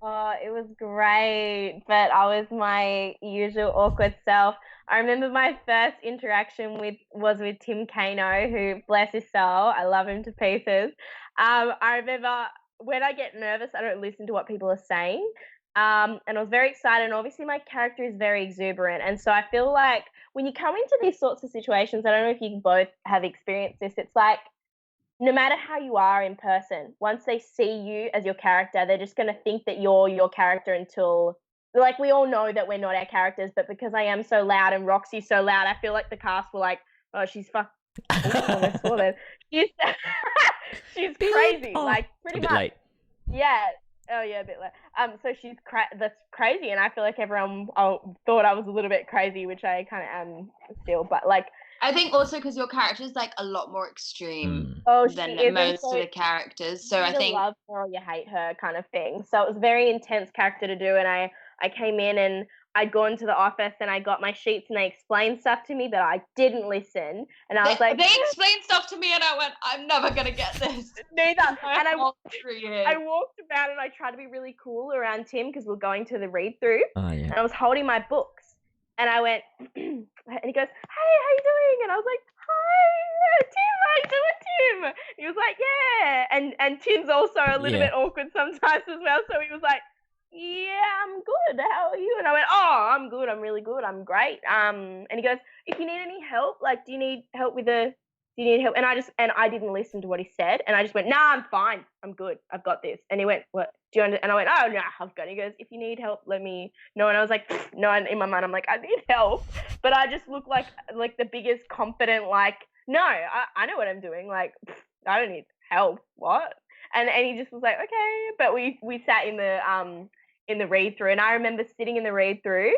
Oh, it was great, but I was my usual awkward self. I remember my first interaction with Tim Kano, who bless his soul, I love him to pieces. I remember when I get nervous, I don't listen to what people are saying. And I was very excited, and obviously my character is very exuberant, and so I feel like when you come into these sorts of situations, I don't know if you both have experienced this. It's like no matter how you are in person, once they see you as your character, they're just gonna think that you're your character until like we all know that we're not our characters, but because I am so loud and Roxy's so loud, I feel like the cast were like, "Oh, she's fuck." Oh, I almost swore then. She's she's Beep. crazy, Oh, like a pretty bit much. late. Yeah. Oh yeah, a bit less. So that's crazy, and I feel like everyone thought I was a little bit crazy, which I kind of am still. But like, I think also because your character is like a lot more extreme oh, she than is, and most so of the characters. So you I either think love her or you hate her kind of thing. So it was a very intense character to do, and I came in and I'd gone to the office and I got my sheets and they explained stuff to me, but I didn't listen, and I was like, they explained stuff to me, and I went, I'm never gonna get this. neither. And I I walked about and I tried to be really cool around Tim because we're going to the read through, Oh yeah. and I was holding my books, and I went, and he goes, "Hey, how you doing?" And I was like, "Hi, Tim, how you doing, Tim?" He was like, "Yeah," and Tim's also a little bit awkward sometimes as well, so he was like, "Yeah, I'm good. How are you?" And I went, "Oh, I'm good. I'm really good. I'm great." And he goes, "If you need any help, like, do you need help with the do you need help?" And I didn't listen to what he said, and I just went, "Nah, I'm fine. I'm good. I've got this." And he went, "What? Do you under?" And I went, "Oh, no, I've got it." He goes, "If you need help, let me know." And I was like, "No." And in my mind, I'm like, "I need help," but I just look like the biggest confident, like, "No, I know what I'm doing. Like, I don't need help. What?" And he just was like, "Okay." But we sat in the read through, and I remember sitting in the read through,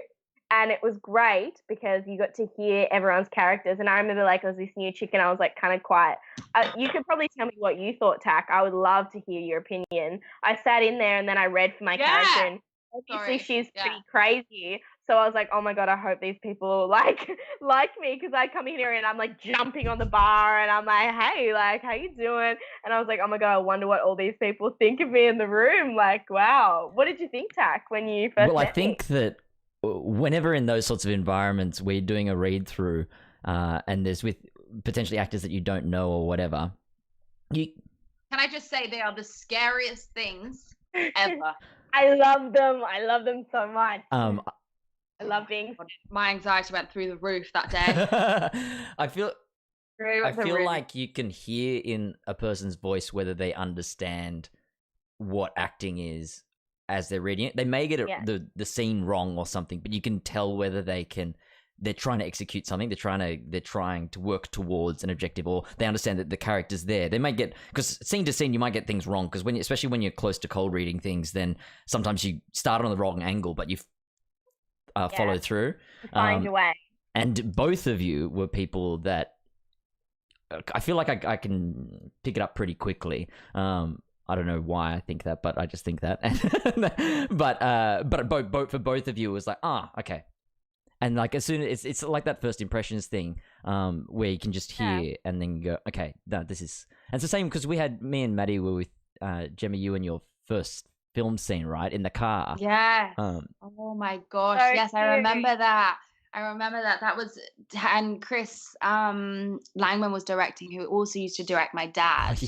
and it was great because you got to hear everyone's characters. And I remember like I was this new chick, and I was like kind of quiet. You could probably tell me what you thought, Tak. I would love to hear your opinion. I sat in there and then I read for my character, and obviously she's pretty crazy. So I was like, oh my god, I hope these people like me, because I come in here and I'm like jumping on the bar and I'm like, hey, like how you doing? And I was like, oh my god, I wonder what all these people think of me in the room. Like, wow, what did you think, Tak, when you first Well, I met me? think that whenever in those sorts of environments we're doing a read through, and there's with potentially actors that you don't know or whatever, you Can I just say they are the scariest things ever? I love them. I love them so much. um I love being My anxiety went through the roof that day. I feel through I the feel room. like you can hear in a person's voice whether they understand what acting is as they're reading it. They may get the scene wrong or something, but you can tell whether they're trying to execute something. They're trying to work towards an objective, or they understand that the character's there. They might get, because scene to scene you might get things wrong, because especially when you're close to cold reading things, then sometimes you start on the wrong angle, but you follow through. Find your way. And both of you were people that I feel like I can pick it up pretty quickly. I don't know why I think that, but I just think that. but for both of you, it was like, okay. And like as soon as it's like that first impressions thing, where you can just hear and then go, okay, no, this is. And it's the same because me and Maddie were with Jemma, you and your first film scene, right, in the car. Yes. Oh my gosh. So yes, cute. I remember that. That was, and Chris Langman was directing, who also used to direct my dad.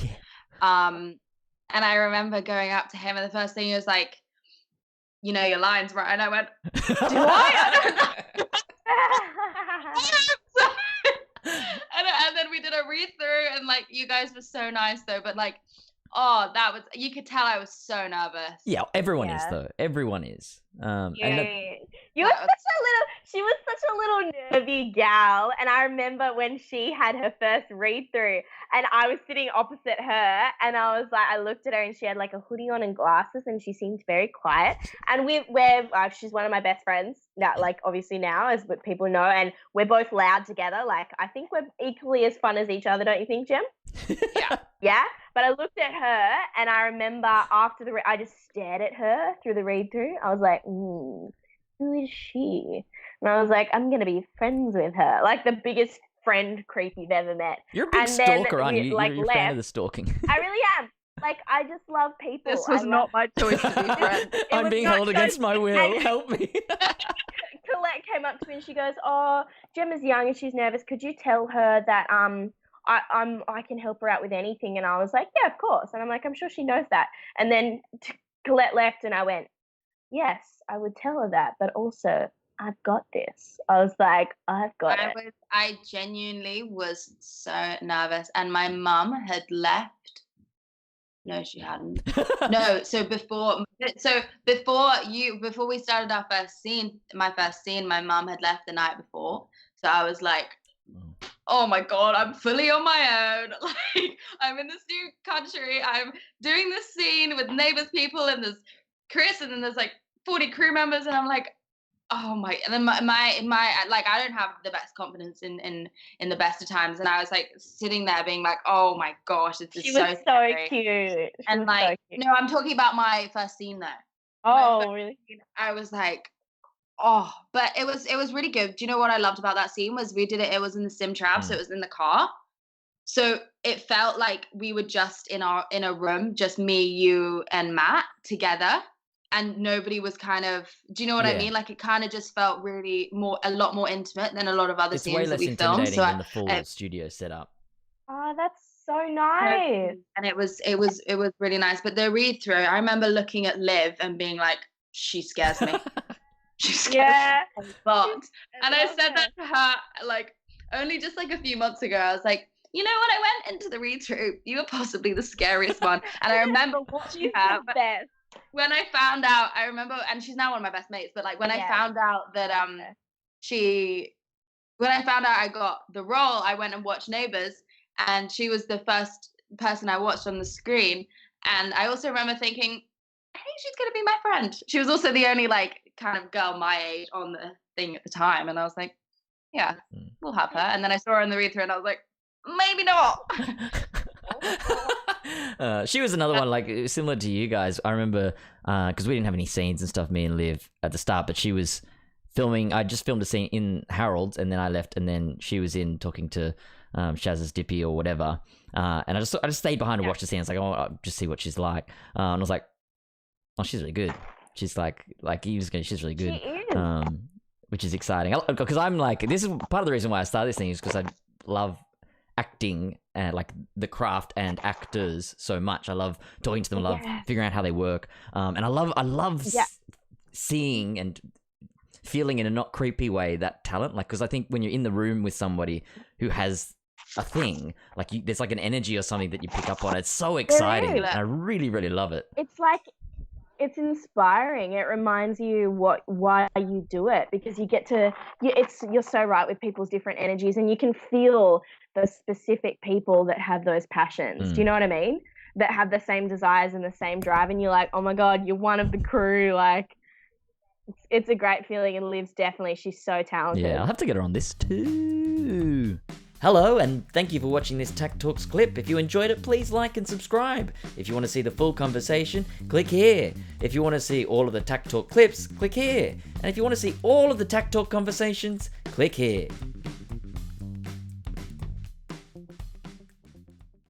And I remember going up to him, and the first thing he was like, "You know your lines, right?" And I went, "Do I? I don't know." and then we did a read through, and like you guys were so nice though, but like, oh, that was, you could tell I was so nervous. Yeah, everyone is though. Everyone is. You were she was such a little nervy gal, and I remember when she had her first read through, and I was sitting opposite her, and I was like, I looked at her, and she had like a hoodie on and glasses, and she seemed very quiet. And she's one of my best friends now, like obviously now, as what people know, and we're both loud together. Like I think we're equally as fun as each other, don't you think, Jem? Yeah. Yeah. But I looked at her, and I remember after I just stared at her through the read through. I was like, who is she? And I was like, I'm gonna be friends with her, like the biggest friend creep you've ever met. You're a big stalker, aren't you? Like, you're a fan of the stalking. I really am. Like, I just love people. This was not my choice to be friends. I'm being held against my will. Help me. Colette came up to me and she goes, "Oh, Gemma's young and she's nervous. Could you tell her that I can help her out with anything?" And I was like, "Yeah, of course." And I'm like, "I'm sure she knows that." And then Colette left and I went, "Yes, I would tell her that, but also I've got this." I was like, "I've got it." I genuinely was so nervous, and my mum had left. No, she hadn't. No, so before we started our first scene, my mum had left the night before. So I was like, oh my God, I'm fully on my own. Like, I'm in this new country. I'm doing this scene with Neighbours people, and there's Chris, and then there's like 40 crew members, and I'm like, oh my, and then my like, I don't have the best confidence in the best of times, and I was like sitting there being like, oh my gosh, this is so scary. Cute. And like, no, I'm talking about my first scene though. Oh, really? I was like, oh, but it was really good. Do you know what I loved about that scene was we did it was in the sim trap, so it was in the car. So it felt like we were just in a room, just me, you, and Matt together. And nobody was kind of, do you know what I mean? Like, it kind of just felt really a lot more intimate than a lot of other scenes that we filmed. So than the full studio setup. Oh, that's so nice. And it was really nice. But the read through, I remember looking at Liv and being like, she scares me. She scares me a lot. And I said that to her like only just like a few months ago. I was like, you know what? I went into the read through. You were possibly the scariest one. And I remember watching her. When I found out, I remember, and she's now one of my best mates, but like when I found out that when I found out I got the role, I went and watched Neighbours, and she was the first person I watched on the screen. And I also remember thinking, I think she's going to be my friend. She was also the only like kind of girl my age on the thing at the time. And I was like, yeah, we'll have her. And then I saw her in the read through and I was like, maybe not. She was another one like similar to you guys. I remember because we didn't have any scenes and stuff, me and Liv at the start, but she was filming. I just filmed a scene in Harold's, and then I left, and then she was in talking to Shaz's Dippy or whatever, and I just stayed behind to watch the scene. I was like, oh, I'll just see what she's like, and I was like, oh, she's really good. She's like she's really good. She is. Which is exciting because I'm like, this is part of the reason why I started this thing is because I love acting and like the craft and actors so much. I love talking to them. I love figuring out how they work. And I love seeing and feeling in a not creepy way that talent. Like, because I think when you're in the room with somebody who has a thing, like there's like an energy or something that you pick up on. It's so exciting. And I really, really love it. It's like, it's inspiring. It reminds you why you do it, because you get to, you're so right with people's different energies, and you can feel those specific people that have those passions. Do you know what I mean? That have the same desires and the same drive, and you're like, oh my God, you're one of the crew. Like, it's a great feeling, and Liv's definitely, she's so talented. Yeah, I'll have to get her on this too. Hello, and thank you for watching this takTalks clip. If you enjoyed it, please like and subscribe. If you want to see the full conversation, click here. If you want to see all of the takTalk clips, click here. And if you want to see all of the takTalk conversations, click here.